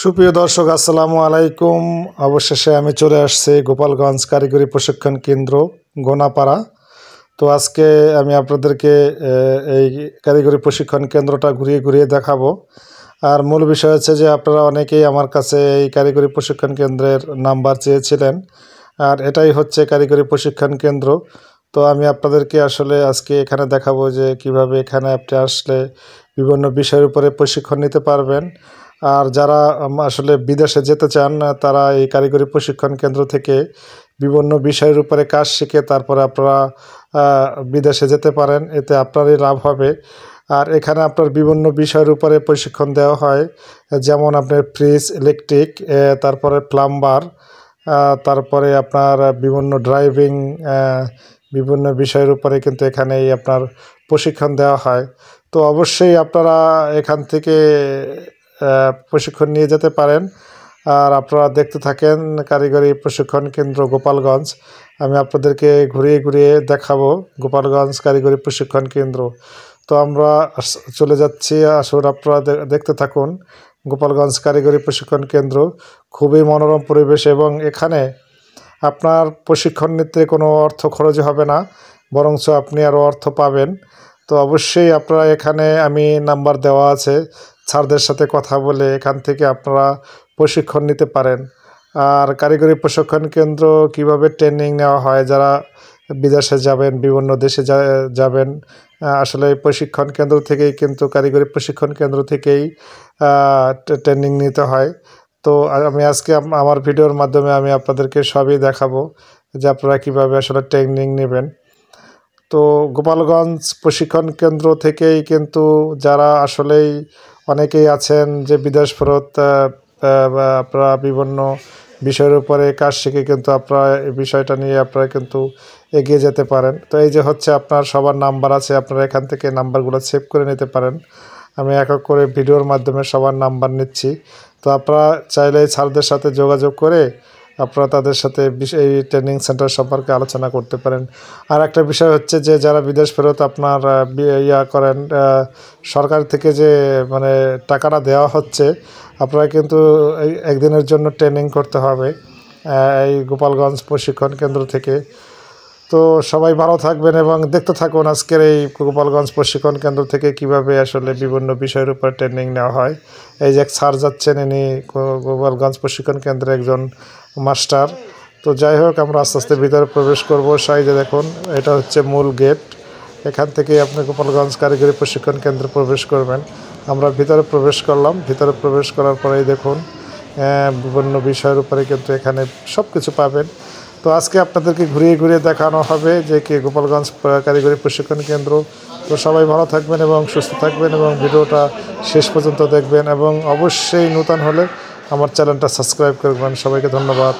সুপ্রিয় দর্শক আসসালামু আলাইকুম। অবশেষে আমি চলে আসছি গোপালগঞ্জ কারিগরি প্রশিক্ষণ কেন্দ্র গোনাপাড়া। তো আজকে আমি আপনাদেরকে এই কারিগরি প্রশিক্ষণ কেন্দ্রটা ঘুরিয়ে ঘুরিয়ে দেখাবো। আর মূল বিষয় হচ্ছে যে আপনারা অনেকেই আমার কাছে এই কারিগরি প্রশিক্ষণ কেন্দ্রের নাম্বার চেয়েছিলেন, আর এটাই হচ্ছে কারিগরি প্রশিক্ষণ কেন্দ্র। তো আমি আপনাদেরকে আসলে আজকে এখানে দেখাবো যে কিভাবে এখানে আপনি আসলে বিভিন্ন বিষয়ের উপরে প্রশিক্ষণ নিতে পারবেন। আর যারা আসলে বিদেশে যেতে চান তারা এই কারিগরি প্রশিক্ষণ কেন্দ্র থেকে বিভিন্ন বিষয়ের উপরে কাজ শিখে তারপরে আপনারা বিদেশে যেতে পারেন, এতে আপনারই লাভ হবে। আর এখানে আপনার বিভিন্ন বিষয়ের উপরে প্রশিক্ষণ দেওয়া হয়, যেমন আপনার ফ্রিজ, ইলেকট্রিক, তারপরে প্লাম্বার, তারপরে আপনার বিভিন্ন ড্রাইভিং, বিভিন্ন বিষয়ের উপরে কিন্তু এখানেই আপনার প্রশিক্ষণ দেওয়া হয়। তো অবশ্যই আপনারা এখান থেকে প্রশিক্ষণ নিয়ে যেতে পারেন। আর আপনারা দেখতে থাকেন কারিগরি প্রশিক্ষণ কেন্দ্র গোপালগঞ্জ। আমি আপনাদেরকে ঘুরিয়ে ঘুরিয়ে দেখাবো গোপালগঞ্জ কারিগরি প্রশিক্ষণ কেন্দ্র। তো আমরা চলে যাচ্ছি, আসুন আপনারা দেখতে থাকুন গোপালগঞ্জ কারিগরি প্রশিক্ষণ কেন্দ্র। খুবই মনোরম পরিবেশ এবং এখানে আপনার প্রশিক্ষণ নিতে কোনো অর্থ খরচ হবে না, বরঞ্চ আপনি আরও অর্থ পাবেন। তো অবশ্যই আপনারা এখানে আমি নাম্বার দেওয়া আছে, স্যারদের সাথে কথা বলে এখান থেকে আপনারা প্রশিক্ষণ নিতে পারেন। আর কারিগরি প্রশিক্ষণ কেন্দ্র কিভাবে ট্রেনিং নেওয়া হয়, যারা বিদেশে যাবেন, বিভিন্ন দেশে যাবেন, আসলে এই প্রশিক্ষণ কেন্দ্র থেকেই কিন্তু কারিগরি প্রশিক্ষণ কেন্দ্র থেকেই ট্রেনিং নিতে হয়। তো আমি আজকে আমার ভিডিওর মাধ্যমে আমি আপনাদেরকে সবই দেখাবো যে আপনারা কীভাবে আসলে ট্রেনিং নেবেন। তো গোপালগঞ্জ প্রশিক্ষণ কেন্দ্র থেকেই কিন্তু যারা আসলেই অনেকেই আছেন যে বিদেশ ফেরত আপনারা বিভিন্ন বিষয়ের উপরে কাজ শিখে কিন্তু আপনারা এই বিষয়টা নিয়ে আপনারা কিন্তু এগিয়ে যেতে পারেন। তো এই যে হচ্ছে আপনার সবার নাম্বার আছে, আপনারা এখান থেকে নাম্বারগুলো সেভ করে নিতে পারেন। আমি এক এক করে ভিডিওর মাধ্যমে সবার নাম্বার নিচ্ছি। তো আপনারা চাইলে স্যারদের সাথে যোগাযোগ করে আপনারা তাদের সাথে এই ট্রেনিং সেন্টার সম্পর্কে আলোচনা করতে পারেন। আর একটা বিষয় হচ্ছে যে যারা বিদেশ ফেরত আপনার করেন, সরকার থেকে যে মানে টাকাটা দেওয়া হচ্ছে, আপনারা কিন্তু এই একদিনের জন্য ট্রেনিং করতে হবে এই গোপালগঞ্জ প্রশিক্ষণ কেন্দ্র থেকে। তো সবাই ভালো থাকবেন এবং দেখতে থাকুন আজকের এই গোপালগঞ্জ প্রশিক্ষণ কেন্দ্র থেকে কিভাবে আসলে বিভিন্ন বিষয়ের উপর ট্রেনিং নেওয়া হয়। এই যে স্যার যাচ্ছেন, ইনি গোপালগঞ্জ প্রশিক্ষণ কেন্দ্রে একজন মাস্টার। তো যাই হোক, আমরা আস্তে আস্তে ভিতরে প্রবেশ করব। সাইডে দেখুন, এটা হচ্ছে মূল গেট। এখান থেকেই আপনি গোপালগঞ্জ কারিগরি প্রশিক্ষণ কেন্দ্রে প্রবেশ করবেন। আমরা ভিতরে প্রবেশ করলাম। ভিতরে প্রবেশ করার পরেই দেখুন বিভিন্ন বিষয়ের উপরে কিন্তু এখানে সব কিছু পাবেন। তো আজকে আপনাদেরকে ঘুরিয়ে ঘুরিয়ে দেখানো হবে যে কি গোপালগঞ্জ কারিগরি প্রশিক্ষণ কেন্দ্র। তো সবাই ভালো থাকবেন এবং সুস্থ থাকবেন এবং ভিডিওটা শেষ পর্যন্ত দেখবেন এবং অবশ্যই নতুন হলে আমার চ্যানেলটা সাবস্ক্রাইব করবেন। সবাইকে ধন্যবাদ।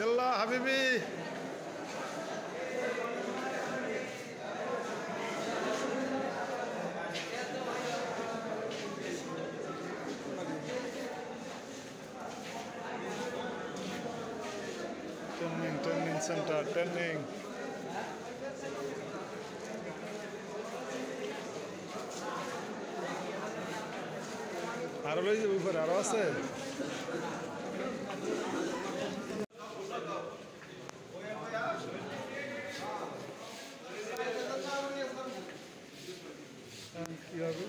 يلا حبيبي. Training center, training. আরো লই যাবো, উপরে আরো আছে। কি হবে?